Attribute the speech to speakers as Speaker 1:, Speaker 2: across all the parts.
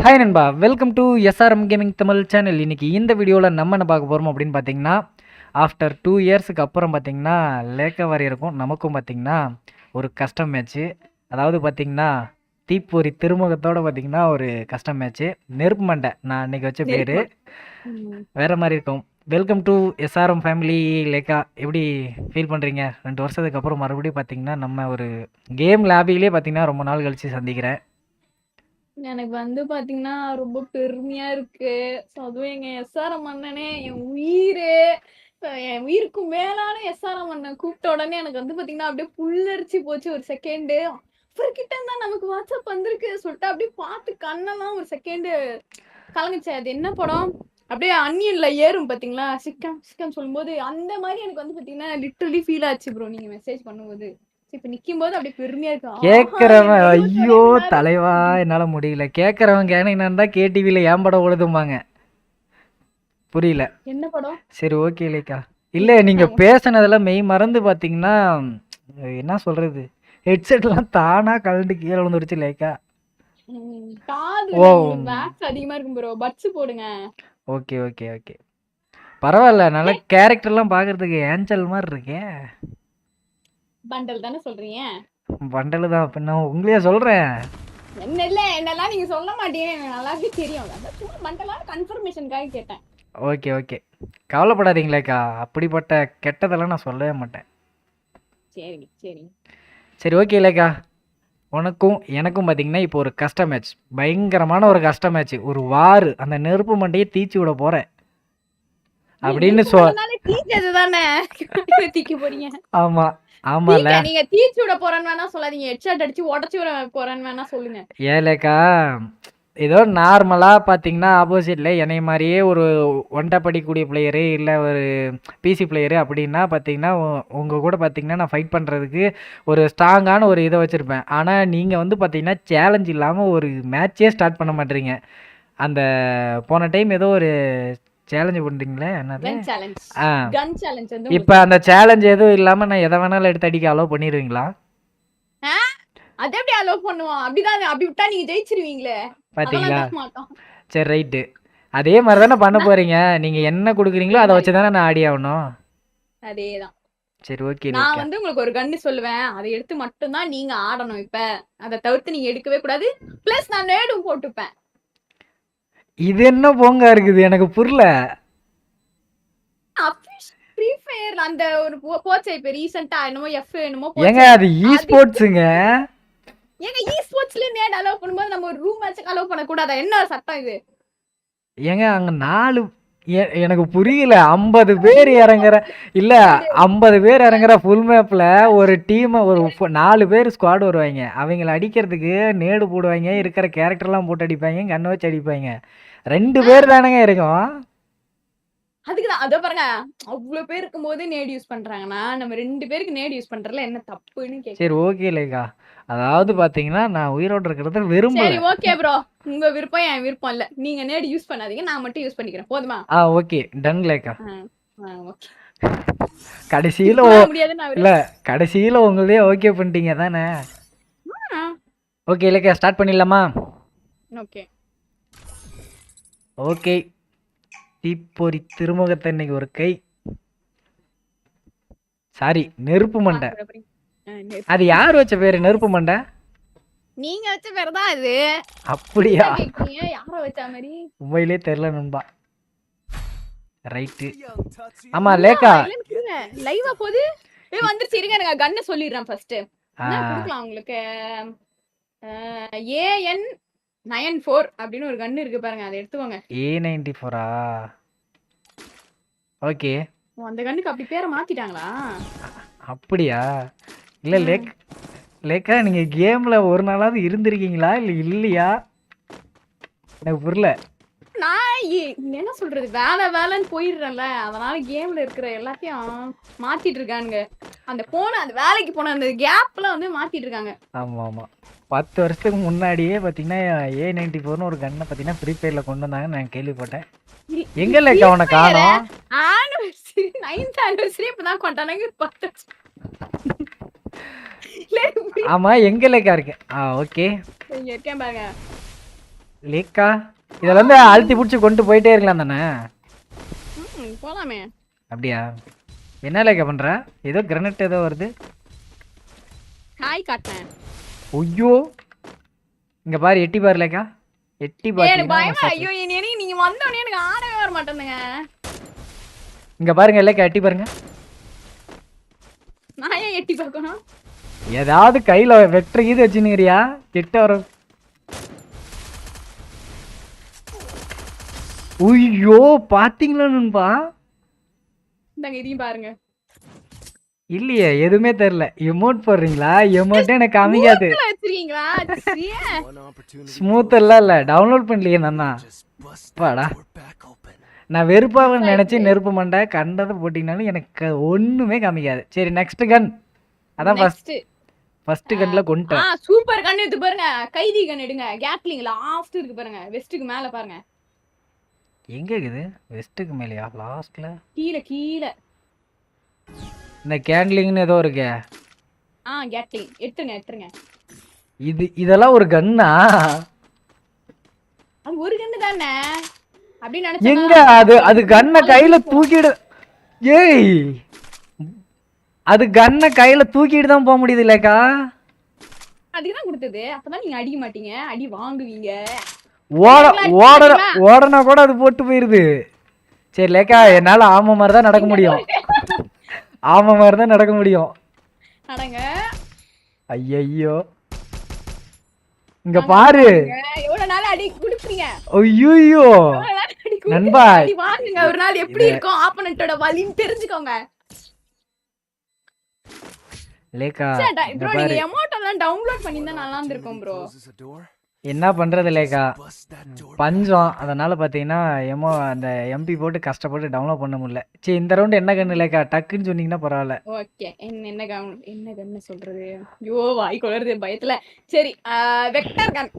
Speaker 1: Hi நண்பா, welcome to SRM gaming Tamil channel. இன்றைக்கி இந்த வீடியோவில் நம்ம என்ன பார்க்க போகிறோம் அப்படின்னு பார்த்தீங்கன்னா, ஆஃப்டர் 2 இயர்ஸுக்கு அப்புறம் பார்த்தீங்கன்னா லேக்க வாரியருக்கும் நமக்கும் பார்த்தீங்கன்னா ஒரு கஸ்டம் மேட்ச்சு. அதாவது பார்த்தீங்கன்னா தீப்பொறி திருமுகத்தோடு பார்த்தீங்கன்னா ஒரு கஸ்டம் மேட்ச்சு. நெருப்பு மண்டை நான் அன்றைக்கி வச்ச பேர் வேறு மாதிரி இருக்கும். Welcome to SRM family Lekha. எப்படி ஃபீல் பண்ணுறீங்க? 2 வருஷத்துக்கு அப்புறம் மறுபடியும் பார்த்தீங்கன்னா நம்ம ஒரு கேம் லேபிலே பார்த்தீங்கன்னா ரொம்ப நாள் கழித்து சந்திக்கிறேன்.
Speaker 2: எனக்கு வந்து பாத்தீங்கன்னா ரொம்ப பெருமையா இருக்கு. அதுவும் எங்க எஸ்ஆர்எம் அண்ணனே என் உயிரு. என் உயிருக்கு மேலான எஸ்ஆர்எம் அண்ணன் கூப்பிட்ட உடனே எனக்கு வந்து பாத்தீங்கன்னா அப்படியே புல்லரிச்சு போச்சு ஒரு செகண்டு. அவர்கிட்ட இருந்தா நமக்கு வாட்ஸ்அப் வந்திருக்கு சொல்லிட்டு அப்படியே பார்த்து கண்ணெல்லாம் ஒரு செகண்டு கலங்குச்சு. அது என்ன படம் அப்படியே அன்னியன்ல ஏறும் பாத்தீங்களா, சிக்கம் சிக்கம் சொல்லும் போது அந்த மாதிரி எனக்கு வந்து பாத்தீங்கன்னா லிட்டரலி ஃபீல் ஆச்சு ப்ரோ நீங்க மெசேஜ் பண்ணும்போது. இப்ப நிக்கும் போது அப்படியே பெருமையா இருக்கு.
Speaker 1: கேட்கறவன் ஐயோ தலைவா என்னால முடியல. கேட்கறவன் கேனீங்கன்னா தான் கேடிவில ஏன் படம் ஓடுதும்பாங்க. புரியல
Speaker 2: என்ன படம்?
Speaker 1: சரி ஓகே லேக்கா. இல்ல நீங்க பேசினதெல்லாம் மெய் மறந்து பாத்தீங்கன்னா என்ன சொல்றது, ஹெட்செட்லாம் தானா கலந்து கீழே விழுந்துருச்சு லேக்கா.
Speaker 2: ஓ மேக்ஸ் அதிகமா இருக்கும் ப்ரோ, பட்ஸ் போடுங்க.
Speaker 1: ஓகே ஓகே ஓகே பரவாயில்ல. நல்ல கேரக்டர்லாம் பாக்குறதுக்கு ஏஞ்சல் மாதிரி இருக்கே.
Speaker 2: பண்டல் தானே சொல்றீங்க?
Speaker 1: பண்டல் தான். பின்ன உங்களையே சொல்றேன்.
Speaker 2: என்ன இல்ல என்னெல்லாம் நீங்க சொல்ல மாட்டீங்க, எனக்கு நல்லாவே தெரியும். சும்மா பண்டலான கன்ஃபர்மேஷனுக்காக கேட்டேன்.
Speaker 1: ஓகே ஓகே கவலைப்படாதீங்களேக்கா, அப்படிப்பட்ட கெட்டதெல்லாம் நான் சொல்லவே மாட்டேன்.
Speaker 2: சரி சரி
Speaker 1: சரி ஓகே லேக்கா. உனக்கும் எனக்கும் பார்த்தீங்கன்னா இப்போ ஒரு கஷ்ட மேட்ச், பயங்கரமான ஒரு கஷ்ட மேட்ச், ஒரு வார். அந்த நெருப்பு மண்டையை தீச்சு விட போறேன் அப்படின்னு ஆமா ஆமால.
Speaker 2: நீங்க தீச்சு விட போறேன்னு வேணா சொல்லாதீங்க, ஹெட்ஷாட் அடிச்சு உடச்சு விட போறேன்னு வேணா சொல்லுங்க.
Speaker 1: ஏலேக்கா ஏதோ நார்மலாக பார்த்தீங்கன்னா ஆப்போசிட்டில் என்னை மாதிரியே ஒரு ஒன்றை படிக்கக்கூடிய பிளேயரு இல்லை ஒரு பிசி பிளேயரு அப்படின்னா பார்த்தீங்கன்னா உங்கள் கூட பார்த்தீங்கன்னா நான் ஃபைட் பண்ணுறதுக்கு ஒரு ஸ்ட்ராங்கான ஒரு இதை வச்சுருப்பேன். ஆனால் நீங்கள் வந்து பார்த்தீங்கன்னா சேலஞ்ச் இல்லாமல் ஒரு மேட்சே ஸ்டார்ட் பண்ண மாட்டேறீங்க. அந்த போன டைம் ஏதோ ஒரு சேலஞ்சு பண்ணுறீங்களே, என்னது? இப்போ அந்த சேலஞ்ச் எதுவும் இல்லாமல் நான் எதை வேணாலும் எடுத்து அடிக்க அலோவ் பண்ணிடுவீங்களா?
Speaker 2: அது எப்படி அலோவ் பண்ணுவோம்? அப்படிதான், அப்படி விட்டா நீங்க ஜெயிச்சிருவீங்களே.
Speaker 1: பாத்தீங்களா? சரி ரைட்டு. அதே மாதிரி தானே பண்ண போறீங்க. நீங்க என்ன கொடுக்குறீங்களோ அதை வச்சு தானே நான் ஆடி ஆகணும்.
Speaker 2: அதேதான்.
Speaker 1: சரி ஓகே.
Speaker 2: நான் வந்து உங்களுக்கு ஒரு கன்னு சொல்லுவேன், அதை எடுத்து மட்டும் தான் நீங்க ஆடணும். இப்ப அதை தவிர்த்து நீங்க எடுக்கவே கூடாது. பிளஸ் நான் நேடும் போட்டுப்பேன்.
Speaker 1: இது என்ன போங்க இருக்குது, எனக்கு புரியல.
Speaker 2: ஃப்ரீ ஃபயர் அந்த ஒரு போச்சே இப்ப ரீசன்ட்டா என்னமோ எஃப் என்னமோ
Speaker 1: ஏங்க அது ஈ ஸ்போர்ட்ஸ்ங்க.
Speaker 2: ஏங்க ஈ ஸ்போர்ட்ஸ்ல நேட் அலோவ் பண்ணும்போது நம்ம ஒரு ரூம் மேட்ச் அலோவ் பண்ண கூடாதா? என்ன சட்டம் இது?
Speaker 1: ஏங்க அங்க 4 எனக்கு புரியல. 50 பேர் இறங்குற இல்ல 50 பேர் இறங்குற ஃபுல் மேப்ல ஒரு டீம் ஒரு 4 பேர் ஸ்குவாட் வருவாங்க. அவங்கள அடிக்கிறதுக்கு நேடு போடுவாங்க, இருக்கிற கேரக்டர்லாம் போட்டு அடிப்பாங்க, கண்ணை வச்சு அடிப்பாங்க. 2 பேர் தானங்க இருக்கும்.
Speaker 2: அதுக்குதான் அதோ பாருங்க, அவ்வளவு பேர் இருக்கும்போது நேட் யூஸ் பண்றாங்கன்னா நம்ம 2 பேருக்கு நேட் யூஸ் பண்றதுல என்ன தப்புன்னு கேக்குறேன்.
Speaker 1: சரி ஓகே லேக்கா. அதாவது பாத்தீங்கன்னா நான் உயிரோட இருக்கிறத விரும்பல.
Speaker 2: சரி ஓகே ப்ரோ, உங்க விருப்பம் என் விருப்பம் இல்ல. நீங்க நேட் யூஸ் பண்ணாதீங்க, நான் மட்டும் யூஸ் பண்ணிக்கிறேன். போதுமா?
Speaker 1: Okay done Lekha.
Speaker 2: ஓகே.
Speaker 1: கடைசியில இல்ல கடைசியில உங்களே ஓகே பண்ணிட்டீங்க தானே? ஓகே லேக்கா ஸ்டார்ட் பண்ணிடலாமா?
Speaker 2: Okay
Speaker 1: okay. தீப்பொறி திருமுகத்தை இன்னைக்கு ஒரு கை. சாரி நெருப்பு மண்டை. அது யார் வச்ச பேரு நெருப்பு மண்டை?
Speaker 2: நீங்க வச்ச பேர் தான் இது.
Speaker 1: அப்படியா?
Speaker 2: யார வச்ச மாதிரி
Speaker 1: உண்மையிலே தெரியல நண்பா. ரைட்டு. ஆமா லேக்கா
Speaker 2: லைவா போகுது. வந்துருச்சு, இருங்க எனக்கு கன்ன சொல்லிடுறேன் ஃபர்ஸ்ட். கொடுக்கலாம் உங்களுக்கு. AN 94 அப்படின்னு ஒரு கன் இருக்கு பாருங்க, அதை எடுத்துக்கோங்க.
Speaker 1: A94ஆ? ஓகே.
Speaker 2: அந்த கன்னுக்கு அப்படி பேரை மாத்திட்டாங்களா?
Speaker 1: அப்படியா? இல்ல லேக்கா நீங்க கேம்ல ஒரு நாளாவது இருந்திருக்கீங்களா இல்ல இல்லையா? எனக்கு புரியல.
Speaker 2: நான் என்ன சொல்றது, வேலைன்னு போயிடுறேன்ல, அதனால கேம்ல இருக்கிற எல்லாத்தையும் மாத்திட்டு இருக்கானுங்க. அந்த வேலைக்கு போன அந்த கேப்ல வந்து மாத்திட்டு இருக்காங்க.
Speaker 1: ஆமா ஆமா 10 வருஷத்துக்கு முன்னாடியே பாத்தீங்கன்னா A94ன்னு ஒரு கன்னை பாத்தீங்கன்னா ஃப்ரீ ஃபயர்ல கொண்டு வந்தாங்கன்னு நான் கேள்விப்பட்டேன். எங்க லேக்கா அவனை காணோம்?
Speaker 2: ஆனிவர்சரி 9th ஆனிவர்சரி இப்பதான் கொண்டாடுங்க. 10
Speaker 1: ஆமா எங்க லேக்கா இருக்கு? ஓகே
Speaker 2: இங்க இருக்கேன் பாருங்க.
Speaker 1: லேக்கா இதில் வந்து அழுத்தி பிடிச்சி கொண்டு போயிட்டே இருக்கலாம் தானே?
Speaker 2: போலாமே.
Speaker 1: அப்படியா? என்ன லேக்கா பண்ற? ஏதோ கிரனட் ஏதோ வருது.
Speaker 2: ஹாய் காட்டேன்.
Speaker 1: ஐயோ இங்க பாரு, எட்டி பாரு லேக்கா. எட்டி
Speaker 2: எனக்கு பயமா.
Speaker 1: பாத்தீங்கன்னா
Speaker 2: ஐயோ நீங்க வந்தோடனே எனக்கு ஆடவே வர மாட்டேங்குங்க.
Speaker 1: இங்க பாருங்க லேக்கா, எட்டி பாருங்க.
Speaker 2: நான் ஏன் எட்டி பார்க்கணும்?
Speaker 1: ஏதாவது கையில வெட்டுற இது வச்சுன்னுறியா? கிட்ட வர. ஐயோ பாத்தீங்களான்னுப்பா.
Speaker 2: இந்தாங்க இதையும் பாருங்க.
Speaker 1: இல்லையே எதுவுமே தெரியல. எமோட் போடுறீங்களா? எமோட்டே எனக்கு காமிக்காது.
Speaker 2: மூக்குல வச்சிருக்கீங்களா? சீ.
Speaker 1: ஸ்மூத் எல்லாம் இல்ல, டவுன்லோட் பண்ணலையே நானா. பாடா நான் வெறுப்பாக நினைச்சு நெருப்பு மண்டை கண்டதை போட்டீங்கனாலும் எனக்கு ஒண்ணுமே காமிக்காது. சரி நெக்ஸ்ட் கன். அதான் ஃபர்ஸ்ட் கன்ல கொண்டுட்டேன்.
Speaker 2: சூப்பர் கன் எடுத்து பாருங்க. கைதி கன் எடுங்க. கேட்லிங் லாஸ்ட் இருக்கு பாருங்க. வெஸ்ட்டுக்கு மேல பாருங்க.
Speaker 1: எங்க இருக்குது? வெஸ்ட்டுக்கு மேலயா? லாஸ்ட்ல
Speaker 2: கீழ
Speaker 1: இந்த கேண்ட்லிங்னு ஏதோ இருக்கே.
Speaker 2: கேட்லிங் எடுத்துருங்க.
Speaker 1: இதெல்லாம் ஒரு கன்னா?
Speaker 2: அது ஒரு கன்னு தானே அப்படி நினைச்சேன்.
Speaker 1: எங்க அது கன்னை கையில தூக்கிடு. ஏய் அது கன்னை கையில தூக்கிட்டு தான் போக முடியுது இல்லக்கா.
Speaker 2: அதுக்குதான் கொடுத்தது. அப்பதான் நீங்க அடிக்க மாட்டீங்க, அடி வாங்குவீங்க.
Speaker 1: ஓடனா கூட அது போட்டு போயிருது. சரி லேக்கா, என்னால ஆமை மாதிரி தான் நடக்க முடியும். ஆமை மாதிரி தான் நடக்க முடியும்.
Speaker 2: நடங்க.
Speaker 1: ஐயோ இங்க பாரு.
Speaker 2: எவ்வளவு நாள் அடி குடுப்பீங்க?
Speaker 1: ஐயோ நண்பா,
Speaker 2: அடி வாங்குங்க. ஒரு நாள் எப்படி இருக்கும் ஆப்போனன்ட்டோட வலின்னு தெரிஞ்சுக்கோங்க.
Speaker 1: லேக்கா
Speaker 2: ப்ரோ நீங்க எமோட் எல்லாம் டவுன்லோட் பண்ணிருந்தா நல்லா இருந்திருக்கும் ப்ரோ.
Speaker 1: என்ன பண்றது லேக்கா, பஞ்சம். அதனால பாத்தீங்கன்னா அந்த எம்பி போட்டு கஷ்டப்பட்டு டவுன்லோட் பண்ண முடியல. சரி இந்த ரவுண்ட் என்ன கண்ணு லேக்கா, டக்குன்னு சொன்னீங்கன்னா பரவாயில்ல.
Speaker 2: ஓகே என்ன கன்னு சொல்றது? ஐயோ வாய் கொளறுது பயத்துல. சரி வெக்டர் கன்.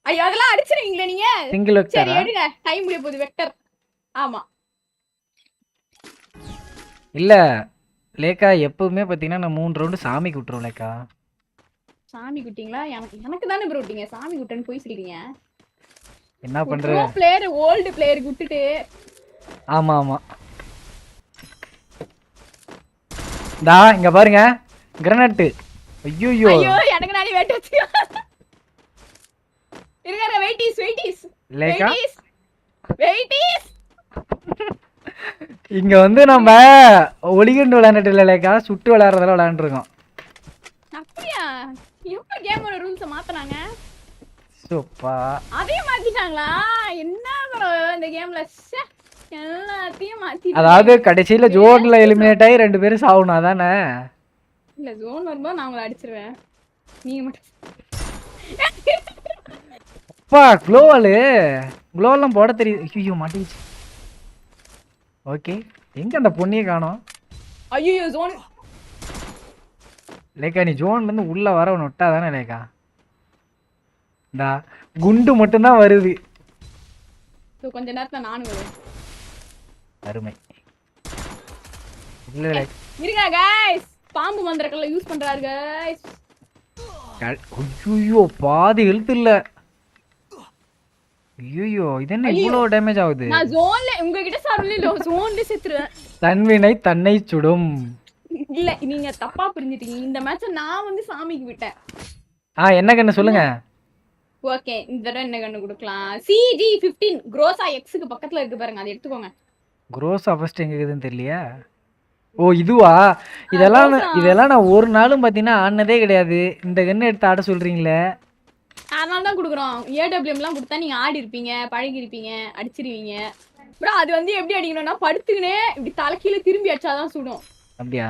Speaker 2: ஐயோ அதெல்லாம் அடிச்சிருவீங்களே நீங்க?
Speaker 1: Single vector.
Speaker 2: சரி எடுங்க, டைம் முடிய போகுது. வெக்டர். ஆமா
Speaker 1: இல்ல லேக்கா, எப்பவுமே பாத்தீங்கன்னா நான் 3 ரவுண்டு சாமிக்கு விட்டுருவோம் லேக்கா.
Speaker 2: சாமி குட்டிங்களா? எனக்கு தானே ப்ரோ விட்டீங்க. சாமி குட்டன்னு போய் சொல்றீங்க.
Speaker 1: என்ன பண்ற?
Speaker 2: ப்ரோ பிளேயர் ஓல்ட் பிளேயர் விட்டுட்டு.
Speaker 1: ஆமா டா இங்க பாருங்க கிரனட். ஐயோ
Speaker 2: எனக்கு நானே வெட்ட வச்சு. இருங்க வெயிட்டிஸ்
Speaker 1: லேக்கா.
Speaker 2: வெயிட்டிஸ்
Speaker 1: இங்க வந்து நம்ம ஒளிகண்டு விளையாண்டுட்டு இல்ல லேக்கா, சுட்டு விளையாடுறதெல்லாம் விளையாண்டு இருக்கோம்.
Speaker 2: அப்படியா? எப்ப கேமோட ரூல்ஸ் மாத்துறாங்க?
Speaker 1: சூப்பா
Speaker 2: அதே மாத்திட்டாங்களா? என்ன ப்ரோ இந்த கேம்ல எல்லாத்தையும் மாத்தி.
Speaker 1: அதாவது கடைசியில ஜோன்ல எலிமினேட் ஆகி 2 பேரும் சாவணும் அதானே?
Speaker 2: இல்ல ஜோன் வரும்போது நான் உங்களை அடிச்சிருவேன். நீங்க மட்டும்
Speaker 1: அப்பா குளோவெல்லாம் போட தெரியுது. ஐயோ மாட்டிச்சு. ஓகே எங்க அந்த பொண்ணியை காணோம்?
Speaker 2: ஐயோ ஜோன்.
Speaker 1: லேக்கா நீ ஜோன்ல இருந்து உள்ள வர நொட்டா தானே லேக்கா? இந்த குண்டு மட்டும்தான் வருது.
Speaker 2: கொஞ்ச நேரத்துல நானும் வருவேன்.
Speaker 1: அருமை. இல்ல
Speaker 2: இருங்க गाइस, பாம்பு மந்திரக்கல்ல யூஸ் பண்றாரு गाइस.
Speaker 1: ஐயோ பாதி ஹெல்த் இல்ல. ஐயோ இது என்ன இவ்வளவு டேமேஜ் ஆகுது?
Speaker 2: நான் ஜோன்ல உங்ககிட்ட சொல்லல, ஜோன்ல செத்துறேன்.
Speaker 1: தன்வினை தன்னை சுடும்.
Speaker 2: இல்ல நீங்க தப்பா புரிஞ்சிட்டீங்க. இந்த மேட்ச நான் வந்து சாமிக்கு விட்டேன்.
Speaker 1: என்ன கண்ணு சொல்லுங்க.
Speaker 2: ஓகே இந்த தடவை என்ன கண்ணு கொடுக்கலாம்? CG15 குரோசா Xக்கு பக்கத்துல இருக்கு பாருங்க, அதை எடுத்துக்கோங்க.
Speaker 1: குரோசா ஃபர்ஸ்ட் எங்க இருக்குதுன்னு தெரியலையா? ஓ இதுவா? இதெல்லாம் நான் ஒரு நாளும் பாத்தீங்கன்னா ஆனதே கிடையாது. இந்த கண்ணு எடுத்து ஆட சொல்றீங்களே.
Speaker 2: அதனால தான் கொடுக்குறோம். AWMலாம் கொடுத்தா நீங்க ஆடி இருப்பீங்க, பழகி இருப்பீங்க, அடிச்சிருவீங்க. ப்ரோ அது வந்து எப்படி அடிக்கணும்னா படுத்துக்கினே இப்படி தலைக்கீழ திரும்பி அடிச்சாதான் சுடும்.
Speaker 1: அப்படியா?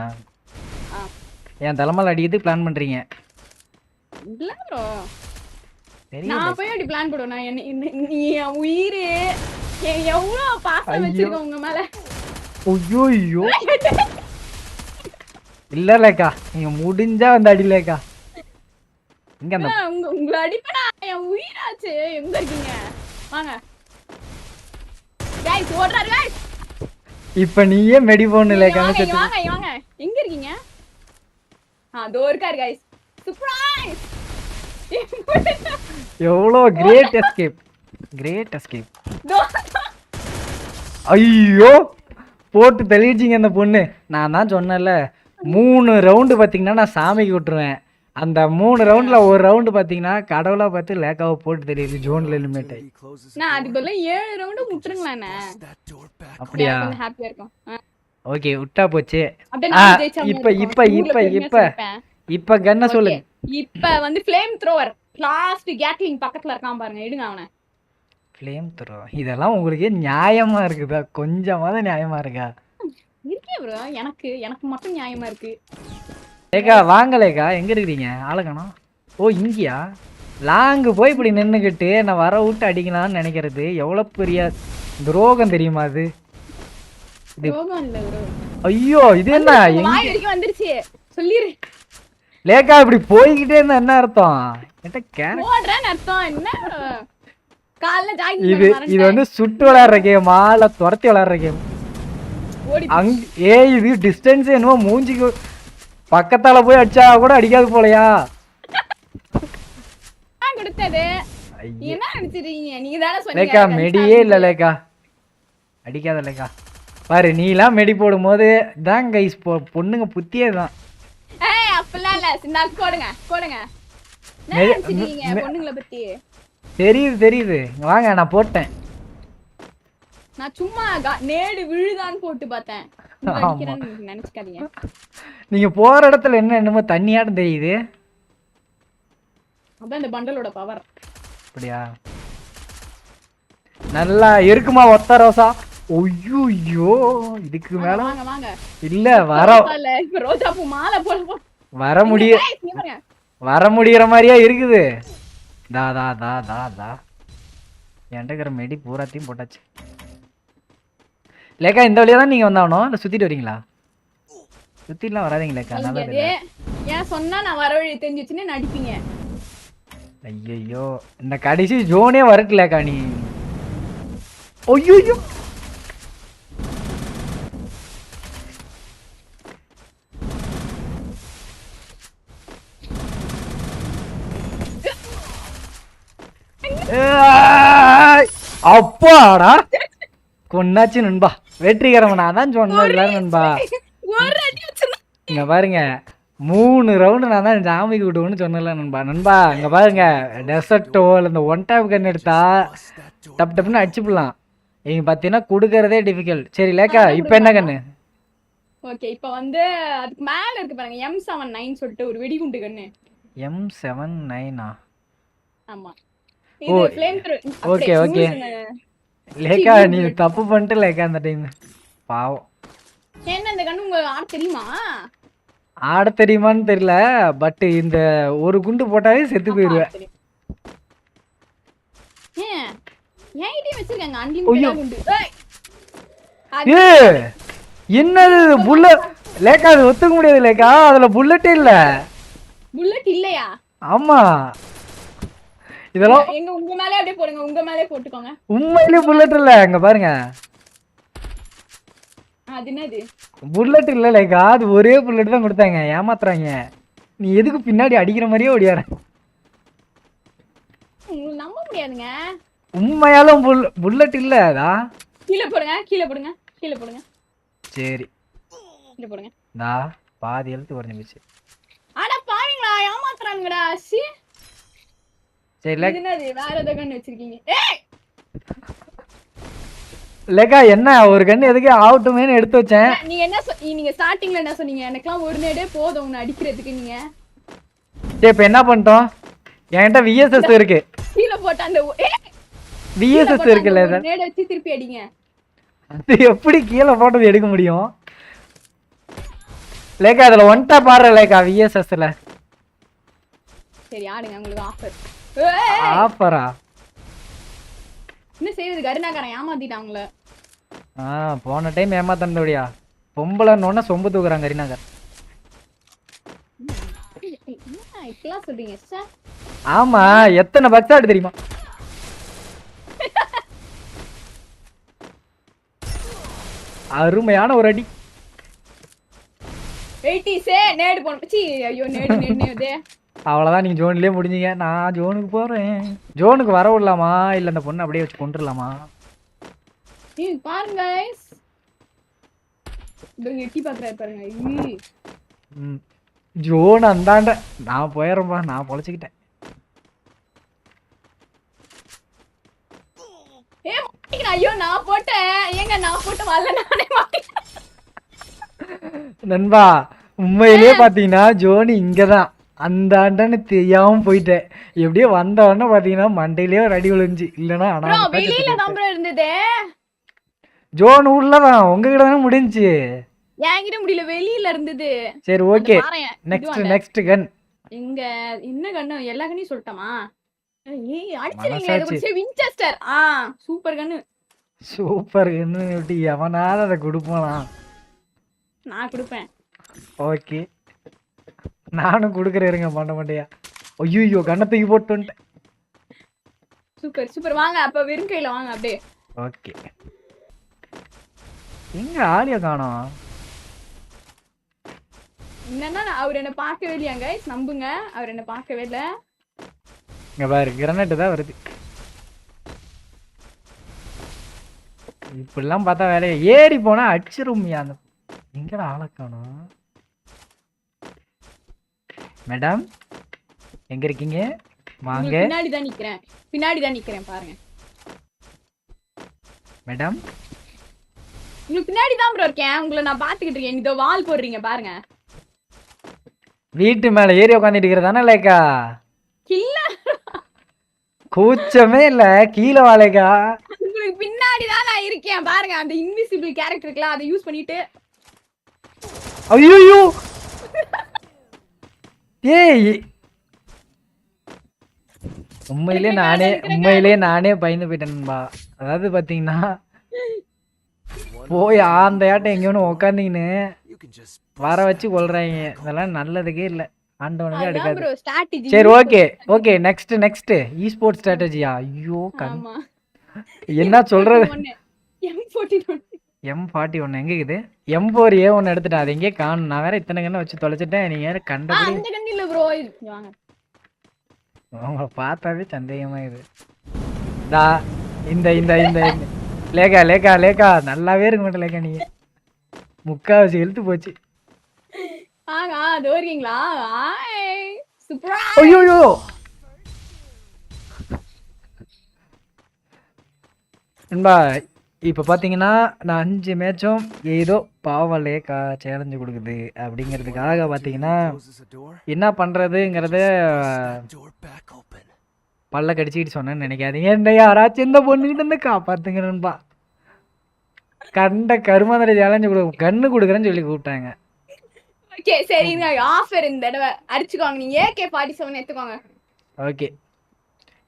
Speaker 1: என் தலைமையில அடிக்கிறது பிளான் பண்றீங்க?
Speaker 2: இல்ல ப்ரோ, நான் போய் அப்படி பிளான் போடுவேன். நான் நீ என் உயிரே, எவ்வளவு பாசம் வச்சிருக்கேன் உங்க மேல.
Speaker 1: ஐயோ இல்ல லேக்கா, நீங்க முடிஞ்சா வந்து அடிலேக்கா. இங்க அந்த
Speaker 2: உங்களை அடிப்படா, என் உயிராச்சு. எங்க இருக்கீங்க? வாங்க गाइस, ஓடுறாரு गाइस.
Speaker 1: இப்ப நீயே மெடி போன் லேக்கா.
Speaker 2: வாங்க எங்க இருக்கீங்க? தோ இருக்காரு गाइस. சர்ப்ரைஸ்.
Speaker 1: எவ்வளவு கிரேட் எஸ்கேப். Great escape. ஐயோ போட்டு தெளிச்சிங்க அந்த பொண்ணு. நான் தான் சொன்னேன்ல 3 ரவுண்டு பார்த்தீங்கன்னா நான் சாமிக்கு விட்டுருவேன். அந்த 3 ரவுண்டில் ஒரு ரவுண்டு பார்த்தீங்கன்னா கடவுளாக பார்த்து லேக்காவை போட்டு தெரியுது ஜோனில் எலிமினேட் ஆகி.
Speaker 2: நான் அதுக்கு பதிலா 7 ரவுண்டு விட்டுருங்களேண்ணே.
Speaker 1: அப்படியா?
Speaker 2: கொஞ்சம் ஹாப்பியா இருக்கும்.
Speaker 1: ஓகே விட்டா போச்சு.
Speaker 2: அப்படியே நான் ஜெயிச்ச மாதிரி
Speaker 1: இப்போ
Speaker 2: இருக்கும்.
Speaker 1: இப்போ
Speaker 2: ஊர்ல
Speaker 1: இப்போ
Speaker 2: பெருமையா
Speaker 1: இப்போ
Speaker 2: சொல்லிப்பேன்.
Speaker 1: இப்போ கன்ன சொல்லுங்க.
Speaker 2: இப்ப வந்து ஃப்ளேம் த்ரோவர் லாஸ்ட் கேட்லிங் பக்கத்துல இருக்கான் பாருங்க, எடுங்க அவனை.
Speaker 1: ஃப்ளேம் த்ரோ இதெல்லாம் உங்களுக்கு நியாயமா இருக்குதா? கொஞ்சமாவது நியாயமா இருக்கா?
Speaker 2: இருக்கே ப்ரோ, எனக்கு மட்டும் நியாயமா இருக்கு.
Speaker 1: லேக்கா வாங்கலேக்கா, எங்க இருக்கிறீங்க? ஆளுக்கணும். ஓ இங்கயா? லாங்கு போய் இப்படி நின்றுக்கிட்டு நான் வர விட்டு அடிக்கலாம்னு நினைக்கிறது எவ்வளோ பெரிய துரோகம் தெரியுமா அது?
Speaker 2: ரோகம் இல்ல ப்ரோ.
Speaker 1: ஐயோ இது என்ன?
Speaker 2: வாய் வரைக்கும் வந்துருச்சு சொல்லிரு.
Speaker 1: லேக்கா இப்படி போய்கிட்டே இருந்தா என்ன அர்த்தம்?
Speaker 2: ஓடுறேன்னு அர்த்தம். என்ன காலைல ஜாகிங்
Speaker 1: இது இது வந்து சுட்டு விளையாடுற கேமா இல்ல துரத்தி விளையாடுற கேம்?
Speaker 2: ஓடி
Speaker 1: இது டிஸ்டன்ஸ் என்னமோ மூஞ்சிக்கு பக்கத்தால போய் அடிச்சா கூட அடிக்காது போலையா?
Speaker 2: கொடுத்தது என்ன நினைச்சிருக்கீங்க? நீங்க தானே
Speaker 1: லேக்கா
Speaker 2: சொன்னீங்க
Speaker 1: மெடியே இல்ல லேக்கா, அடிக்காத லேக்கா. பாரு நீலாம் மெடி போடும் போது தான் கைஸ் பொண்ணுங்க புத்தியே தான்.
Speaker 2: ஏய் அப்பலாம் இல்ல, சின்ன போடுங்க போடுங்க. என்ன நினைச்சிருக்கீங்க பொண்ணுங்கள பத்தி?
Speaker 1: தெரியுது தெரியுது, வாங்க நான் போட்டேன்.
Speaker 2: நான் சும்மா நேடு விழுதான்னு போட்டு பார்த்தேன். நினைச்சுக்காதீங்க.
Speaker 1: நீங்க போற இடத்துல என்னமோ தண்ணியாட்டம் தெரியுது.
Speaker 2: அதான் இந்த பண்டலோட பவர்.
Speaker 1: அப்படியா? நல்லா இருக்குமா ஒத்த ரோசா? ஐயோ இதுக்கு மேல
Speaker 2: வாங்க வாங்க.
Speaker 1: இல்ல வர
Speaker 2: இப்ப ரோஜா பூ மாலை போட
Speaker 1: வர முடியற மாதிரியா இருக்குது. தா தா தா தா தா என்கிட்ட மெடி பூராத்தையும் போட்டாச்சு. லேக்கா இந்த வழியா தான் நீங்க வந்தாவணும், இல்ல சுத்திட்டு வரீங்களா? சுத்திலாம் வராதீங்க லேக்கா. நல்லது.
Speaker 2: ஏன் சொன்னா நான் வர வழி தெரிஞ்சிச்சுன்னு நடிப்பீங்க.
Speaker 1: ஐயோ இந்த கடைசி ஜோனே வரட்டுலேக்கா நீ. ஐயோ அப்பாடா கொன்னாச்சு நண்பா, வெற்றிகரமா தான் சொன்னேன் நண்பா. இங்க பாருங்க 3 ரவுண்டு நான் தான் ஜாமிக்கு விட்டுவோன்னு சொன்னல நண்பா. நண்பா இங்க பாருங்க டெசர்ட்டோ இல்லை இந்த ஒன் டைப் கன் எடுத்தா டப் டப்னு அடிச்சுப்படலாம். இங்க பார்த்தீங்கன்னா கொடுக்கறதே டிஃபிகல்ட். சரி லேக்கா இப்போ என்ன கண்ணு?
Speaker 2: ஓகே இப்போ வந்து அதுக்கு மேல இருக்கு பாருங்க M79 சொல்லிட்டு ஒரு வெடிகுண்டு கண்ணு.
Speaker 1: M79
Speaker 2: ஆமா.
Speaker 1: ஓ ஓகே ஓகே லேக்கா நீ தப்பு பண்ணிட்டு லேக்கா அந்த டைம் பாவம்.
Speaker 2: என்ன இந்த கண்ணு உங்களுக்கு ஆட தெரியுமா?
Speaker 1: ஆட தெரியுமான்னு தெரியல, பட் இந்த ஒரு குண்டு போட்டாலே செத்து போயிருவேன். என்னது புல்லட்? லேக்கா அது ஒத்துக்க முடியாது லேக்கா, அதுல புல்லட்டே இல்ல.
Speaker 2: புல்லட் இல்லையா?
Speaker 1: ஆமா இதெல்லாம்
Speaker 2: எங்க உங்க மேலே அப்படியே போடுங்க, உங்க மேலே போட்டுக்கோங்க.
Speaker 1: உண்மையிலேயே புல்லட் இல்ல. அங்க பாருங்க
Speaker 2: அது என்னது?
Speaker 1: புல்லட் இல்ல லேக்கா, அது ஒரே புல்லட் தான் கொடுத்தாங்க. ஏமாத்துறாங்க. நீ எதுக்கு பின்னாடி அடிக்கிற மாதிரியே ஓடியார?
Speaker 2: நம்ப முடியாதுங்க.
Speaker 1: உண்மையாலும் புல்லட் இல்ல. அதா
Speaker 2: கீழே போடுங்க கீழே போடுங்க கீழே போடுங்க.
Speaker 1: சரி
Speaker 2: கீழே போடுங்க.
Speaker 1: டா பாதி எழுத்து குறைஞ்சு போச்சு.
Speaker 2: அட பாவீங்களா, ஏமாத்துறாங்கடா.
Speaker 1: சரி லேக்
Speaker 2: என்னது வேற ஏதோ கண்ணு வச்சிருக்கீங்க? ஏய்
Speaker 1: லேக்கா என்ன ஒரு கண்ணு எதுக்கு ஆவட்டுமேன்னு எடுத்து வச்சேன்.
Speaker 2: நீங்க என்ன நீங்க ஸ்டார்டிங்ல என்ன சொன்னீங்க? எனக்குலாம் ஒரு நேடே போதும் உன்னை அடிக்கிறதுக்கு. நீங்க
Speaker 1: சரி இப்போ என்ன பண்ணிட்டோம்? என்கிட்ட விஎஸ்எஸ் இருக்கு.
Speaker 2: கீழே போட்ட அந்த
Speaker 1: விஎஸ்எஸ் இருக்குல்ல,
Speaker 2: நேட வச்சு திருப்பி அடிங்க.
Speaker 1: அது எப்படி கீழே போட்டது எடுக்க முடியும்? லேக்கா அதுல ஒன்டா பாடுற லேக்கா விஎஸ்எஸ்ல.
Speaker 2: சரி ஆடுங்க, உங்களுக்கு ஆஃபர்.
Speaker 1: ஆஃபரா?
Speaker 2: என்ன செய்வது, கருணாகரன் ஏமாத்திட்டாங்களே.
Speaker 1: போன டைம் ஏமாத்தண்டோடியா பொம்பளைன்னு சொம்பு தூக்குறாங்க கரிநாகர்.
Speaker 2: இப்பெல்லாம் சொல்றீங்க சார்?
Speaker 1: ஆமா எத்தனை பக்ஸ் ஆடு தெரியுமா? அருமையான ஒரு அடி.
Speaker 2: 80s நேடு போன. சி ஐயோ நேடு நேடு நேடு.
Speaker 1: அவ்வளோதான், நீங்கள் ஜோன்லேயே முடிஞ்சீங்க. நான் ஜோனுக்கு போகிறேன். ஜோனுக்கு வர விடலாமா இல்லை அந்த பொண்ணை அப்படியே வச்சு கொண்டுடலாமா?
Speaker 2: பாருங்க guys. இதோ எட்டி பாக்குறாரு பாருங்க.
Speaker 1: ஜோன் அந்தாண்ட நான் போயிடுறேன்பா, நான் பொழைச்சிக்கிட்டேன்.
Speaker 2: ஐயோ நான் போட்டேன் ஏங்க, நான் போட்டு வரல நானே மாட்டேன்.
Speaker 1: நண்பா உண்மையிலேயே பார்த்தீங்கன்னா ஜோனி இங்கே தான் அந்தாண்டன்னு தெரியாமல் போயிட்டேன். எப்படியோ வந்தவொடனே பார்த்தீங்கன்னா மண்டையிலேயே ஒரு அடி விழுந்துச்சு. இல்லைன்னா ஆனால்
Speaker 2: வெளியில தான் இருந்தது.
Speaker 1: ஜோன் உள்ளதான் உங்ககிட்ட தானே முடிஞ்சு.
Speaker 2: என்கிட்ட முடியல, வெளியில இருந்தது.
Speaker 1: சரி ஓகே, நெக்ஸ்ட் கன்
Speaker 2: இங்க என்ன கன்னு? எல்லா கன்னையும் சொல்லட்டமா? ஏய் அடிச்சிரீங்க. வின்செஸ்டர். சூப்பர் கன்னு.
Speaker 1: சூப்பர் கன்னு எப்படி எவனால அதை கொடுப்பானா?
Speaker 2: நான் கொடுப்பேன்.
Speaker 1: ஓகே நானும் கொடுக்குறேன், இருங்க பண்ண மாட்டியா? ஐயோ கண்ணை தூக்கி போட்டு வந்துட்டேன்.
Speaker 2: சூப்பர் சூப்பர், வாங்க அப்ப வெறும் கையில வாங்க அப்படியே.
Speaker 1: ஓகே எங்க ஆலியா காணோம்?
Speaker 2: என்னன்னா அவர் என்ன பார்க்கவே இல்லையா கைஸ், நம்புங்க அவர் என்ன பார்க்கவே இல்ல.
Speaker 1: இங்க பாரு கிரனேட் தான் வருது. இப்படிலாம் பார்த்தா வேலையை ஏறி போனா அடிச்சிருமியா. அந்த எங்கடா ஆளை காணோம்? மேடம் எங்க இருக்கீங்க? வாங்க.
Speaker 2: பின்னாடி தான் நிக்கிறேன் பாருங்க.
Speaker 1: மேடம்
Speaker 2: உங்களுக்கு பின்னாடி தான் ப்ரோ இருக்கேன், உங்களை நான் பாத்துக்கிட்டு இருக்கேன். இதோ வால் போடுறீங்க பாருங்க.
Speaker 1: வீட்டு மேல ஏறி உட்காந்துட்டு இருக்கிறதானே லேக்கா?
Speaker 2: இல்ல
Speaker 1: கூச்சமே இல்ல, கீழே வாழைக்கா.
Speaker 2: உங்களுக்கு பின்னாடி தான் நான் இருக்கேன் பாருங்க. அந்த இன்விசிபிள் கேரக்டர் இருக்குல, அதை யூஸ் பண்ணிட்டு.
Speaker 1: ஐயோ ஏய் உண்மையிலே நானே பயந்து போயிட்டேன்பா. அதாவது பாத்தீங்கன்னா போய் அந்த ஆட்டம் எங்கேயும் உக்காந்தீங்கன்னு வர வச்சு கொள்றாங்க. இதெல்லாம் நல்லதுக்கே இல்லை, ஆண்டவனுக்கே எடுக்காது. சரி ஓகே நெக்ஸ்ட் இ ஸ்போர்ட்ஸ் ஸ்ட்ராட்டஜியா? ஐயோ என்ன சொல்றது? M41 எங்க இருக்குது? M4A1 எடுத்துட்டேன், அது எங்கேயே காணும். நான் வேற இத்தனை கண்ணை வச்சு தொலைச்சிட்டேன். நீங்க வேற கண்டபடி உங்களை பார்த்தாவே சந்தேகமா இது. இந்த லேக்கா நல்லாவே இருக்க மாட்டேன் லேக்கா. நீங்க முக்காவாசி எழுத்து போச்சு. ஐயோ நண்பா இப்போ பார்த்தீங்கன்னா நான் 5 மேட்சும் ஏதோ பாவம் லேக்கா சேலஞ்சு கொடுக்குது அப்படிங்கிறதுக்காக பார்த்தீங்கன்னா என்ன பண்ணுறதுங்கிறத பல்ல கடிச்சிக்கிட்டு சொன்னேன்னு நினைக்காதீங்க. என்ன யாராச்சும் இந்த பொண்ணுகிட்ட இருந்து காப்பாத்துங்க நண்பா. கண்ட கருமாதிரி சேலஞ்சு கண்ணு கொடுக்குறேன்னு சொல்லி கூப்பிட்டாங்க.
Speaker 2: ஓகே சரிங்க, ஆஃபர் இந்த தடவை அடிச்சுக்கோங்க. நீங்க AK-47 எடுத்துக்கோங்க.
Speaker 1: ஓகே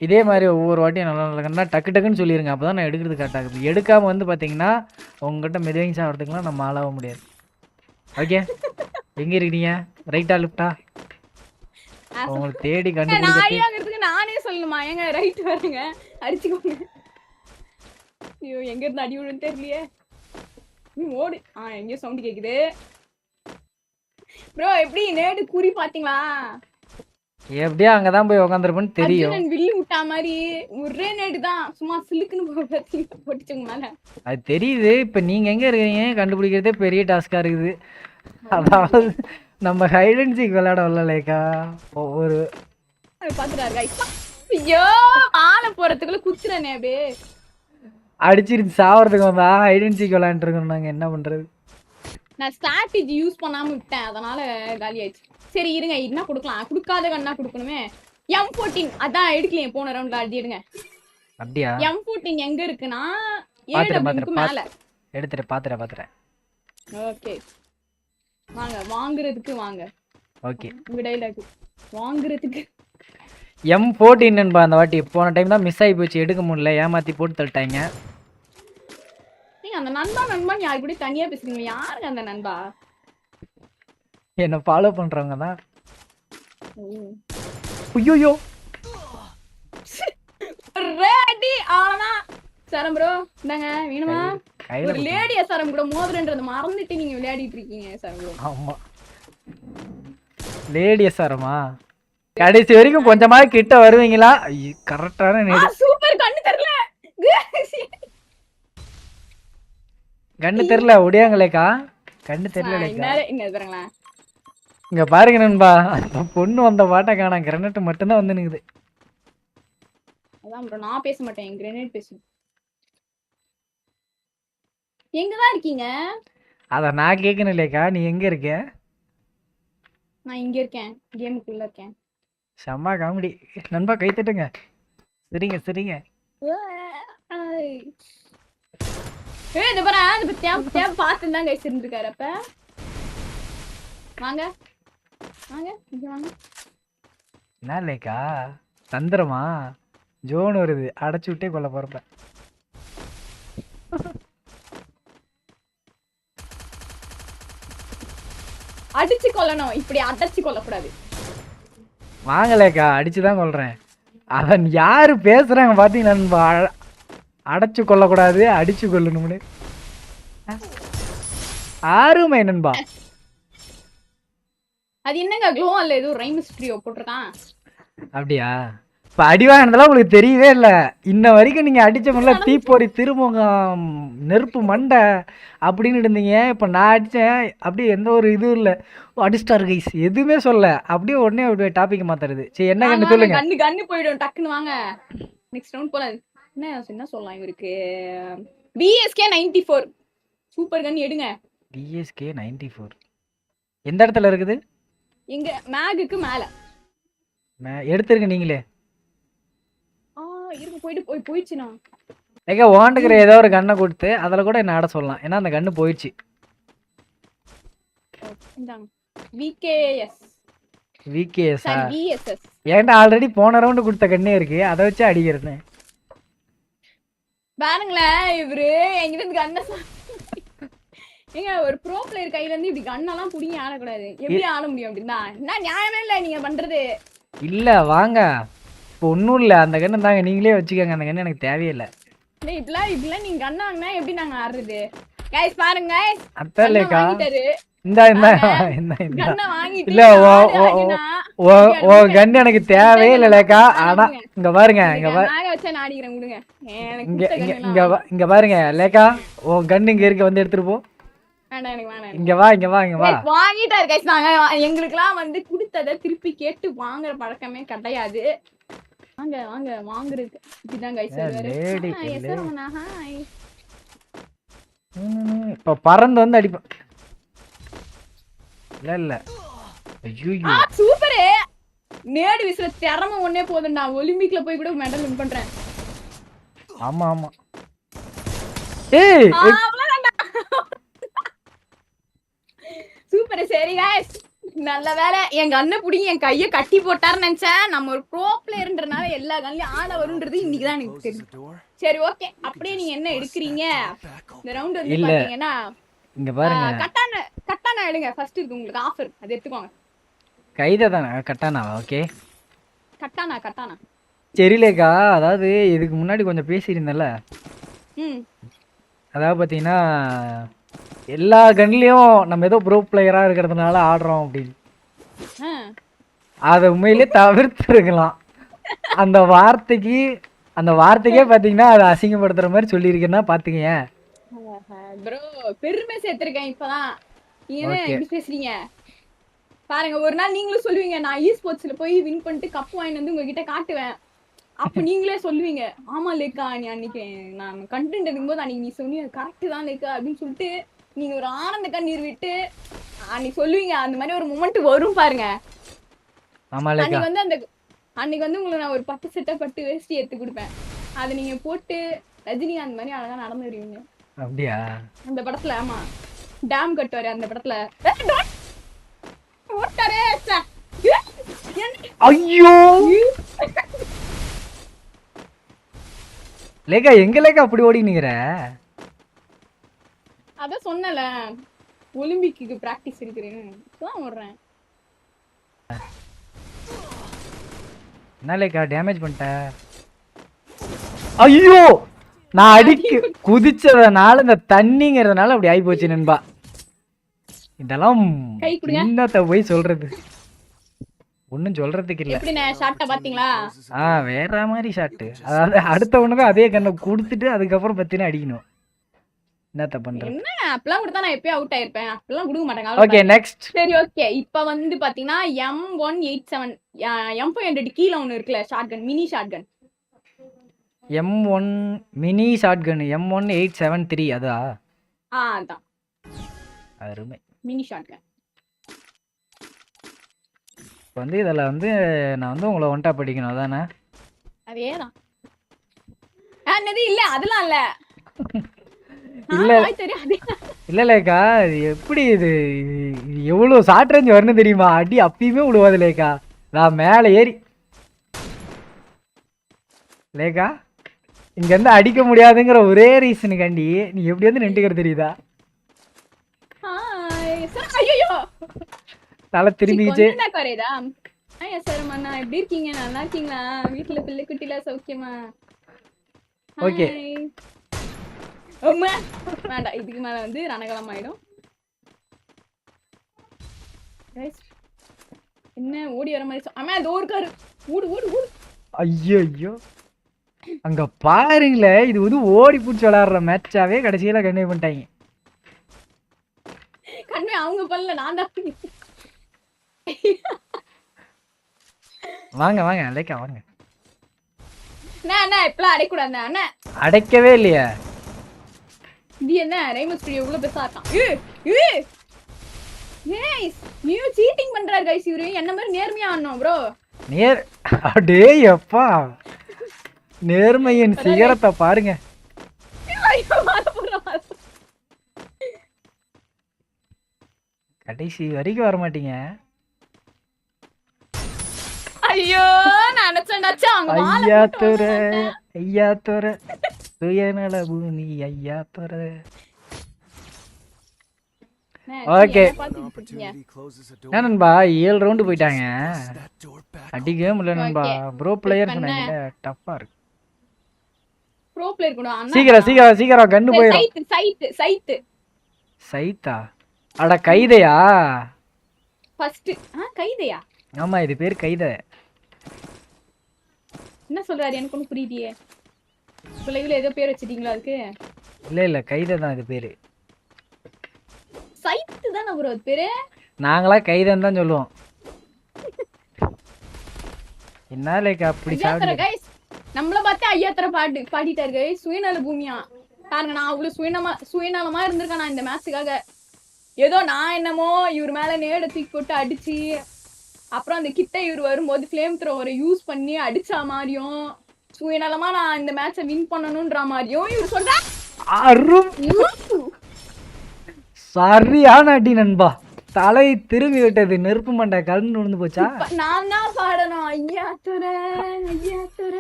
Speaker 1: இதே மாதிரி ஒவ்வொரு வாட்டியும் நல்லா கண்ணா டக்குன்னு சொல்லிடுங்க, அப்போ தான் நான் எடுக்கிறது கரெக்டாகுது. எடுக்காமல் வந்து பார்த்தீங்கன்னா உங்ககிட்ட மெதுவாங்க சாப்பிட்றதுக்குலாம் நம்ம ஆளாக முடியாது. ஓகே எங்கே இருக்கீங்க? ரைட்டா லெஃப்டா? உங்களுக்கு தேடி கண்டுபிடிக்கிறதுக்கு
Speaker 2: நானே சொல்லணுமா? ஏங்க ரைட் வருங்க, அடிச்சுக்கோங்க. ஐயோ எங்க இருந்து அடி விழுன்னு தெரியலையே. ஓடு. எங்கேயோ சவுண்ட் கேக்குது ப்ரோ. எப்படி நேடு குறி பாத்தீங்களா?
Speaker 1: எப்படியா அங்கதான் போய் உட்காந்துருப்பேன்னு தெரியும்.
Speaker 2: வில்லு விட்டா மாதிரி ஒரே நேடு தான், சும்மா சிலுக்குன்னு போட்டுச்சுங்க மேல. அது
Speaker 1: தெரியுது. இப்ப நீங்க எங்க இருக்கீங்க கண்டுபிடிக்கிறதே பெரிய டாஸ்கா இருக்குது. அதாவது நம்ம ஹைட் அண்ட் சீக் விளையாட வரலக்கா. ஒவ்வொரு
Speaker 2: பாத்துட்டாரு. ஐயோ ஆள போறதுக்குள்ள குத்துறனே அப்படியே
Speaker 1: அடிச்சிருச்சு. சாவறதுக்கு வந்தா ஹைட் அண்ட் சீக் விளையாண்டு இருக்கோம். நாங்க என்ன பண்றது?
Speaker 2: நான் ஸ்ட்ராட்டஜி யூஸ் பண்ணாம விட்டேன், அதனால காலி ஆயிடுச்சு. சரி இருங்க, என்ன கொடுக்கலாம்? கொடுக்காத கண்ணா கொடுக்கணுமே. M14 அதான் எடுக்கலையே போன ரவுண்ட்ல. அடி எடுங்க.
Speaker 1: அப்படியா?
Speaker 2: M14 எங்க இருக்குன்னா AWக்கு மேல.
Speaker 1: எடுத்துட்டு பாத்துறேன்.
Speaker 2: ஓகே வாங்க, வாங்குறதுக்கு வாங்க.
Speaker 1: ஓகே
Speaker 2: உங்க டைலாக் வாங்குறதுக்கு.
Speaker 1: M14 நண்பா அந்த வாட்டி போன டைம் தான் மிஸ் ஆகி போச்சு, எடுக்க முடியல, ஏமாத்தி போட்டு தள்ளிட்டாங்க.
Speaker 2: நீங்க அந்த நண்பா யாரு கூட தனியா பேசுறீங்க? யாருங்க அந்த நண்பா?
Speaker 1: என்ன ஃபாலோ பண்றவங்க தான். ஐயோ
Speaker 2: ரெடி ஆனா சரம் ப்ரோ இந்தாங்க வேணுமா? ஒரு லேடி சரம் கூட மோதிரன்றத மறந்துட்டு நீங்க விளையாடிட்டு இருக்கீங்க சரம் ப்ரோ.
Speaker 1: ஆமா லேடி சரமா? கடைசி வரைக்கும் கொஞ்சமாவது கிட்ட வருவீங்களா? கரெக்டான நேடு.
Speaker 2: சூப்பர். கண்ணு தெரியல.
Speaker 1: கண்ணு தெரியல ஒடியாங்களேக்கா. கண்ணு தெரியலக்கா.
Speaker 2: இங்க பாருங்களேன்.
Speaker 1: இங்க பாருங்க நண்பா, அந்த பொண்ணு வந்த பாட்டை காணோம். கிரனட் மட்டும்தான் வந்து நிக்குது.
Speaker 2: அதான் ப்ரோ, நான் பேச மாட்டேன். கிரேனேட் பேசு. எங்கதான் இருக்கீங்க?
Speaker 1: அத நான் கேட்கணும் இல்லையாக்கா, நீ எங்க இருக்க?
Speaker 2: நான் இங்க இருக்கேன், கேமுக்குள்ள இருக்கேன்.
Speaker 1: செம்ம காமெடி நண்பா, கை தட்டுங்க. சரிங்க சரிங்க.
Speaker 2: இந்த பாரு, இந்த தேவ பார்த்து தான் கைஸ் இருந்திருக்காரு. அப்ப வாங்க வாங்க இங்க வாங்க.
Speaker 1: என்ன இல்லைக்கா தந்திரமா? ஜோன் வருது, அடைச்சு விட்டே கொல்ல போறப்ப.
Speaker 2: அடிச்சு கொல்லணும், இப்படி அடைச்சு கொல்லக்கூடாது.
Speaker 1: வாங்கலேக்கா, அடிச்சுதான் கொல்றேன். அவன் யாரு பேசுறாங்க பாத்தீங்க நண்பா? அடைச்சு கொல்லக்கூடாது, அடிச்சு கொல்லணும்னு. ஆறுமை நண்பா.
Speaker 2: அது என்னங்க க்ளோ அல்ல, ஏதோ ரைம் ஸ்ட்ரியோ போட்டிருக்கான்.
Speaker 1: அப்படியா? இப்ப அடி வாங்கினதெல்லாம் உங்களுக்கு தெரியவே இல்ல. இன்ன வரைக்கும் நீங்க அடிச்ச முல்ல தீப்பொறி திருமுகம் நெருப்பு மண்டை அப்படின்னு இருந்தீங்க. இப்ப நான் அடிச்சேன், அப்படியே எந்த ஒரு இதுவும் இல்ல. அடிஸ்டார் கைஸ் எதுவுமே சொல்ல, அப்படியே உடனே அப்படியே டாபிக் மாத்துறது. சரி என்ன கண்ணு சொல்லுங்க.
Speaker 2: கண்ணு கண்ணு போயிடும் டக்குன்னு. வாங்க நெக்ஸ்ட் ரவுண்ட் போலாம். என்ன சொல்லலாம் இவருக்கு? பிஎஸ்கே 94 சூப்பர் கன் எடுங்க.
Speaker 1: பிஎஸ்கே 94 எந்த இடத்துல இருக்குது?
Speaker 2: எங்க மேகுக்கு மேல
Speaker 1: எடுத்துருங்க நீங்களே.
Speaker 2: இருங்க, போயிடுச்சுனா
Speaker 1: ஏங்க வாண்டுக்கிற ஏதோ ஒரு கண்ணை கொடுத்து அதில் கூட என்ன ஆட சொல்லலாம். ஏன்னா அந்த கண்ணு போயிடுச்சு. விகேஎஸ் ஏன்டா ஆல்ரெடி போன ரவுண்டு கொடுத்த கண்ணே இருக்கு, அதை வச்சு அடிக்கிறேன்னு
Speaker 2: பாருங்களேன். இவரு எங்கிட்ட கண்ணை ஏங்க ஒரு ப்ரோ பிளேயர் கையில இருந்து இப்படி கண்ணெல்லாம் புடிங்கி ஆடக்கூடாது. எப்படி ஆட முடியும் அப்படின்னா? என்ன நியாயமே இல்ல நீங்க பண்றது.
Speaker 1: இல்ல வாங்க, இப்போ ஒன்றும் இல்லை, அந்த கண்ணு தாங்க நீங்களே வச்சுக்கோங்க. அந்த கண்ணு எனக்கு தேவையில்லை.
Speaker 2: இப்படிலாம் நீங்க கண்ணு வாங்கினா எப்படி நாங்க ஆடுறது? கைஸ் பாருங்க,
Speaker 1: அதான் இல்லைக்கா. இந்த இல்ல கண்ணு எனக்கு தேவையே இல்லைக்கா. ஆனா இங்க பாருங்க, இங்க பாருங்க லேக்கா, உன் கண்ணு இங்க இருக்க வந்து எடுத்துட்டு போ. இங்க வா இங்க வா இங்க வா.
Speaker 2: வாங்கிட்டாரு கைஸ். நாங்க எங்களுக்குலாம் வந்து கொடுத்ததை திருப்பி கேட்டு வாங்குற பழக்கமே கிடையாது. வாங்க வாங்க வாங்குறது இப்படிதான் கைஸ்.
Speaker 1: இப்ப பறந்து வந்து அடிப்பேன். இல்ல இல்ல ஐயோ
Speaker 2: சூப்பர். நேடு விசில திறமை ஒண்ணே போதும்டா. ஒலிம்பிக்ல போய் கூட மெடல் வின் பண்றேன்.
Speaker 1: ஆமா ஆமா. ஏய்
Speaker 2: சூப்பர். சரி गाइस, நல்ல வேளை எங்க அண்ணன் புடிங்க என் கைய கட்டி போட்டாருன்னு நினைச்சேன். நம்ம ஒரு ப்ரோ பிளேயர்ன்றனால எல்லா கன்லயும் ஆட வரும்ன்றது இன்னைக்கு தான் எனக்கு தெரியும். சரி ஓகே, அப்படியே நீங்க என்ன எடுக்கிறீங்க இந்த ரவுண்ட் வந்து பாத்தீங்கன்னா?
Speaker 1: இங்க பாருங்க,
Speaker 2: கட்டானா எடுங்க. ஃபர்ஸ்ட் இருக்கு உங்களுக்கு ஆஃபர், அது எடுத்துக்கோங்க.
Speaker 1: கைத தான கட்டானாவா? ஓகே
Speaker 2: கட்டானா
Speaker 1: சரிலேக்கா. அதாவது இதுக்கு முன்னாடி கொஞ்சம் பேசியிருந்தேன்ல, அதாவது பார்த்தீங்கன்னா எல்லா கன்லையும் நம்ம ஏதோ ப்ரோ பிளேயராக இருக்கிறதுனால ஆடுறோம் அப்படின்னு. அதை உண்மையிலே தவிர்த்துருக்கலாம். அந்த வார்த்தைக்கே பார்த்தீங்கன்னா அதை அசிங்கப்படுத்துற மாதிரி சொல்லியிருக்கேன்னா பார்த்துக்கங்க
Speaker 2: ப்ரோ. பெருமை சேர்த்திருக்கேன் இப்பதான். நீங்க எப்படி பேசுறீங்க பாருங்க. ஒரு நாள் நீங்களும் சொல்லுவீங்க, நான் ஸ்போர்ட்ஸ்ல போய் வின் பண்ணிட்டு கப் வாங்கி வந்து உங்ககிட்ட காட்டுவேன். அப்ப நீங்களே சொல்லுவீங்க, ஆமா லேக்கா நீ அன்னைக்கு நான் கண்டென்ட் எடுக்கும்போது அன்னைக்கு நீ சொன்னீங்க கரெக்ட் தான் லேக்கா அப்படின்னு சொல்லிட்டு நீங்க ஒரு ஆனந்த கண்ணீர் விட்டு அன்னைக்கு சொல்லுவீங்க. அந்த மாதிரி ஒரு மொமெண்ட் வரும் பாருங்க. அன்னைக்கு வந்து உங்களுக்கு நான் ஒரு பட்டு சட்டை பட்டு வேஷ்டி எடுத்து கொடுப்பேன். அதை நீங்க போட்டு ரஜினி அந்த மாதிரி அழகா நடந்து வருவீங்க.
Speaker 1: அப்படியா?
Speaker 2: அந்த படத்துல. ஆமா, டேம் கட்டுவாரு அந்த படத்துல.
Speaker 1: ஐயோ லேக்கா, எங்க லேக்கா அப்படி ஓடி நிக்கிற?
Speaker 2: அத சொன்னல, ஒலிம்பிக்கு பிராக்டிஸ் இருக்குறேன்னு தான் ஓடுறேன்.
Speaker 1: என்ன லேக்கா டேமேஜ் பண்ணிட்ட? ஐயோ நான் அடிக்க குதிச்சதுனால இந்த தண்ணிங்கிறதுனால அப்படி ஆகி போச்சு நண்பா. இதெல்லாம் என்னத்த போய் சொல்றது. ஒன்றும் சொல்கிறதுக்கு இல்லை.
Speaker 2: எப்படி நான் ஷார்ட்டை பாத்தீங்களா?
Speaker 1: வேற மாதிரி ஷாட்டு. அதாவது அடுத்தவனுக்கு அதே கண்ணை கொடுத்துட்டு அதுக்கப்புறம் பத்தினா அடிக்கணும். என்னத்த பண்றது?
Speaker 2: என்ன அப்பெல்லாம் கொடுத்தா நான் எப்பயும் அவுட் ஆயிருப்பேன். அப்பெல்லாம் கொடுக்க மாட்டாங்க.
Speaker 1: Okay next.
Speaker 2: சரி ஓகே. இப்ப வந்து பாத்தீங்கன்னா M187 M500 கீழ ஒண்ணு இருக்குல்ல shotgun, mini shotgun.
Speaker 1: M1 mini shotgun M1873 அதா?
Speaker 2: அதான்.
Speaker 1: அருமை.
Speaker 2: Mini shotgun.
Speaker 1: வந்து இதில் வந்து நான் வந்து உங்களை ஒன்டா படிக்கணும் அதானே?
Speaker 2: அதேதான். என்னது இல்ல அதெல்லாம் இல்ல.
Speaker 1: இல்ல இல்லைக்கா, இது எப்படி இது எவ்வளோ ஷார்ட் ரேஞ்ச் வரணும் தெரியுமா? அடி அப்பயுமே விழுவாது லேக்கா. நான் மேலே ஏறி லேக்கா இங்கேருந்து அடிக்க முடியாதுங்கிற ஒரே ரீசனுக்காண்டி நீ எப்படி வந்து நின்றுக்கிற தெரியுதா? தலை திரும்பிச்சு.
Speaker 2: எப்படி இருக்கீங்க? நல்லா இருக்கீங்களா? வீட்டுல பிள்ளை குட்டில சௌக்கியமா?
Speaker 1: ஓகே
Speaker 2: வேண்டாம், இதுக்கு மேல வந்து ரணகலம் ஆயிடும். என்ன ஓடி வர மாதிரி அம்மா அதோ இருக்காரு. ஓடு ஓடு ஓடு.
Speaker 1: ஐயோ ஐயோ அங்க பாருங்களேன், இது வந்து ஓடி பிடிச்சி விளையாடுற மேட்சாவே கடைசியில கன்வே பண்ணிட்டாங்க.
Speaker 2: கன்வே அவங்க பண்ணல, நான் தான்.
Speaker 1: வாங்க வாங்க லேக்கா வாங்க.
Speaker 2: அண்ணா இப்பெல்லாம் அடைக்கூடாது அண்ணா.
Speaker 1: அடைக்கவே இல்லையா?
Speaker 2: இது என்ன ரைமஸ் ஸ்டுடியோ இவ்வளவு பெருசா இருக்கான். நீ சீட்டிங் பண்றாரு गाइस. இவரு என்ன மாதிரி நேர்மையா ஆடணும் ப்ரோ.
Speaker 1: டேய் அப்பா, நேர்மையின் சிகரத்தை பாருங்க. கடைசி வரைக்கும் வர மாட்டீங்க.
Speaker 2: ஐயோ நான் நினைச்சேன்டாச்சா அங்க மாலை
Speaker 1: ஐயா தோர ஐயா தோர சுயநல பூமி ஐயா தோர. ஓகே நண்பா 7 ரவுண்டு போயிட்டாங்க. அடிக்கவே முடியல நண்பா. ப்ரோ பிளேயர் சொன்னாங்க டஃப்பா இருக்கு.
Speaker 2: ப்ரோ பிளேயர் கூட
Speaker 1: சீக்கிரம் சீக்கிரம் சீக்கிரம் கண்ணு போயிடும்.
Speaker 2: சைத் சைத் சைத்
Speaker 1: சைத்தா? அட கைதையா?
Speaker 2: ஃபர்ஸ்ட் கைதையா?
Speaker 1: ஆமா இது பேர் கைதை.
Speaker 2: என்ன சொல்றாரு எனக்கு ஒன்றும் புரியலையே. பிள்ளைகளை ஏதோ பேர் வச்சிட்டீங்களா அதுக்கு?
Speaker 1: இல்ல இல்ல கைதை தான் இது பேரு.
Speaker 2: சைத்து தானே ப்ரோ அது பேரு.
Speaker 1: நாங்களா கைதைன்னு தான் சொல்லுவோம். என்ன லேக்கா அப்படி சாப்பிடு
Speaker 2: गाइस. நம்மள பார்த்து ஐயாத்தர பாடிட்டாரு गाइस. சுயநல பூமியா பாருங்க. நான் அவ்வளவு சுயநலமா இருந்திருக்கேன் நான் இந்த மேட்சுக்காக. ஏதோ நான் என்னமோ இவர் மேல நேட தூக்கி போட்டு அடிச்சு அப்புறம் அந்த கிட்ட இவர் வரும்போது ஃப்ளேம் த்ரோவரை யூஸ் பண்ணி அடிச்சா மாதிரியும் சுயநலமா நான் இந்த மேட்சை வின் பண்ணணும்ன்ற மாதிரியும் இவர் சொல்ற.
Speaker 1: சரியான அடி நண்பா. தலை திரும்பி விட்டது. நெருப்பு மண்டை கலந்து விழுந்து போச்சா?
Speaker 2: நான் தான் பாடணும். ஐயா துற ஐயா துற.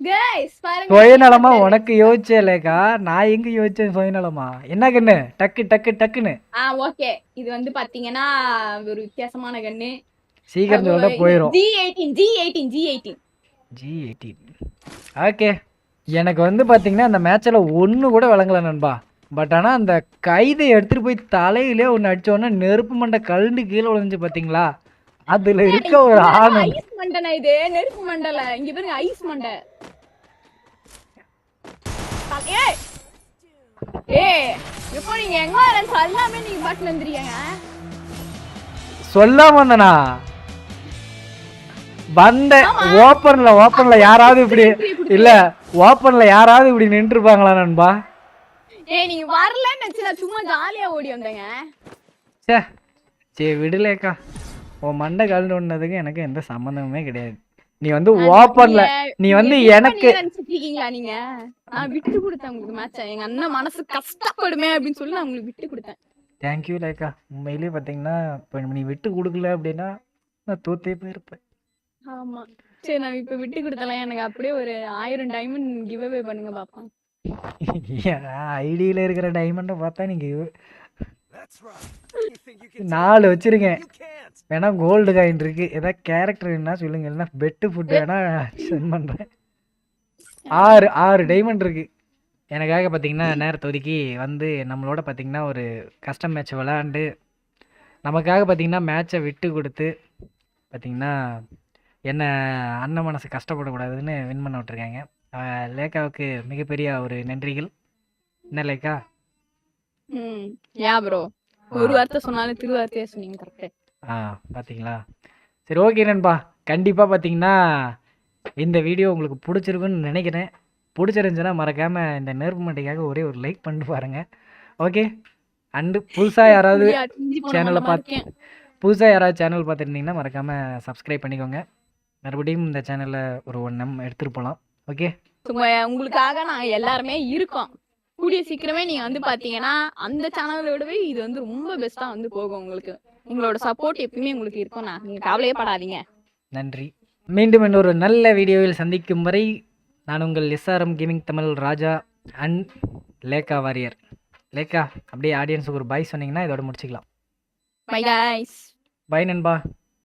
Speaker 2: गाइस பாருங்க.
Speaker 1: சுயநலமா உனக்கு யோசிச்சேலேக்கா, நான் எங்க யோசிச்சேன் சுயநலமா? என்ன கண்ணு டக்கு டக்கு டக்குன்னு.
Speaker 2: ஓகே. இது வந்து பாத்தீங்கன்னா ஒரு வித்தியாசமான கண்ணு.
Speaker 1: சீக்கிரம் சொல்ல போயிரும்.
Speaker 2: G18.
Speaker 1: ஓகே. எனக்கு வந்து பாத்தீங்கன்னா அந்த மேட்ச்ல ஒண்ணு கூட விளங்கல நண்பா. பட் ஆனா அந்த கைதை எடுத்துட்டு போய் தலையிலே ஒன்னு அடிச்சோன்னா நெருப்பு மண்டை கழுண்டு கீழே விழுந்துச்சு பாத்தீங்களா? அதுல இருக்க ஒரு ஆணம்.
Speaker 2: ஐஸ் மண்டனா இது? நெருப்பு மண்டல. இங்க பாருங்க ஐஸ் மண்டை. இப்போ நீங்க எங்க வரேன்னு சொல்லாம நீங்க பாட்டு வந்துறீங்க.
Speaker 1: சொல்லாம வந்தனா வந்த ஓப்பன்ல யாராவது இப்படி இல்ல ஓப்பன்ல யாராவது இப்படி நின்று இருப்பாங்களா நண்பா?
Speaker 2: நீங்க வரலன்னு நினைச்சு நான் சும்மா ஜாலியா ஓடி வந்தேங்க.
Speaker 1: சே விடுலேக்கா. உன் மண்டை கலந்து ஒன்னதுக்கு எனக்கு எந்த சம்பந்தமுமே கிடையாது. நீ வந்து ஓப்பன்ல நீ வந்து எனக்கு
Speaker 2: நினைச்சிருக்கீங்களா நீங்க? நான் விட்டு கொடுத்தேன் உங்களுக்கு மேட்ச. எங்க அண்ணன் மனசு கஷ்டப்படுமே அப்படின்னு சொல்லி நான் உங்களுக்கு விட்டு கொடுத்தேன்.
Speaker 1: தேங்க்யூ லேக்கா. உண்மையிலேயே பாத்தீங்கன்னா இப்போ நீ விட்டு கொடுக்கல அப்படின்னா நான் தோத்தே போயிருப்பேன்.
Speaker 2: ஆமா சரி நான் இப்ப விட்டு கொடுத்தலாம். எனக்கு அப்படியே ஒரு 1000 டைமண்ட் கிவ் அவே பண்ணுங்க பாப்போம்.
Speaker 1: ஐடியில இருக்கிற டைமண்டை பார்த்தா நீங்க 4 வச்சிருக்கேன். வேணா கோல்டு காயின் இருக்கு. ஏதாவது கேரக்டர் என்ன சொல்லுங்க, இல்லைன்னா பெட்டு ஃபுட் வேணா சென்ட் பண்றேன். 6 டைமண்ட் இருக்கு. எனக்காக பார்த்தீங்கன்னா நேரத்தை ஒதுக்கி வந்து நம்மளோட பார்த்தீங்கன்னா ஒரு கஸ்டம் மேட்ச் விளையாண்டு நமக்காக பார்த்தீங்கன்னா மேட்சை விட்டு கொடுத்து பார்த்தீங்கன்னா, என்ன அண்ணன் மனசு கஷ்டப்படக்கூடாதுன்னு வின் பண்ண விட்டுருக்காங்க. லேக்காவுக்கு மிகப்பெரிய ஒரு நன்றிகள். என்ன லேக்கா?
Speaker 2: ஏன் ப்ரோ ஒரு வார்த்தை சொன்னாலும் திருவார்த்தையா சொன்னீங்க கரெக்ட்.
Speaker 1: பார்த்தீங்களா? சரி ஓகே நண்பா. கண்டிப்பாக பார்த்தீங்கன்னா, இந்த வீடியோ உங்களுக்கு பிடிச்சிருக்குன்னு நினைக்கிறேன். பிடிச்சிருந்துச்சுன்னா மறக்காமல் இந்த நெருப்பு மண்டைக்காக ஒரே ஒரு லைக் பண்ணிட்டு பாருங்க. ஓகே. அண்டு புதுசாக யாராவது சேனலை சேனல் பார்த்துருந்தீங்கன்னா மறக்காமல் சப்ஸ்கிரைப் பண்ணிக்கோங்க. மறுபடியும் இந்த சேனலில் ஒரு 1 எடுத்துகிட்டு போகலாம். ஓகே.
Speaker 2: உங்களுக்காக நாங்க எல்லாருமே இருக்கோம். கூடிய சீக்கிரமே நீங்க வந்து பாத்தீங்கன்னா அந்த சேனலை விடவே இது வந்து ரொம்ப பெஸ்டா வந்து போகும். உங்களுக்கு உங்களோட சப்போர்ட் எப்பயுமே உங்களுக்கு இருக்கும். நீங்க கவலையே படாதீங்க.
Speaker 1: நன்றி. மீண்டும் இன்னொரு நல்ல வீடியோவில் சந்திக்கும் வரை நான் உங்கள் SRM gaming Tamil Raja and Lekha warrior. Lekha அப்படியே ஆடியன்ஸுக்கு ஒரு பாய் சொன்னீங்கன்னா இதோட முடிச்சுக்கலாம்.
Speaker 2: Bye guys.
Speaker 1: பாய் நண்பா.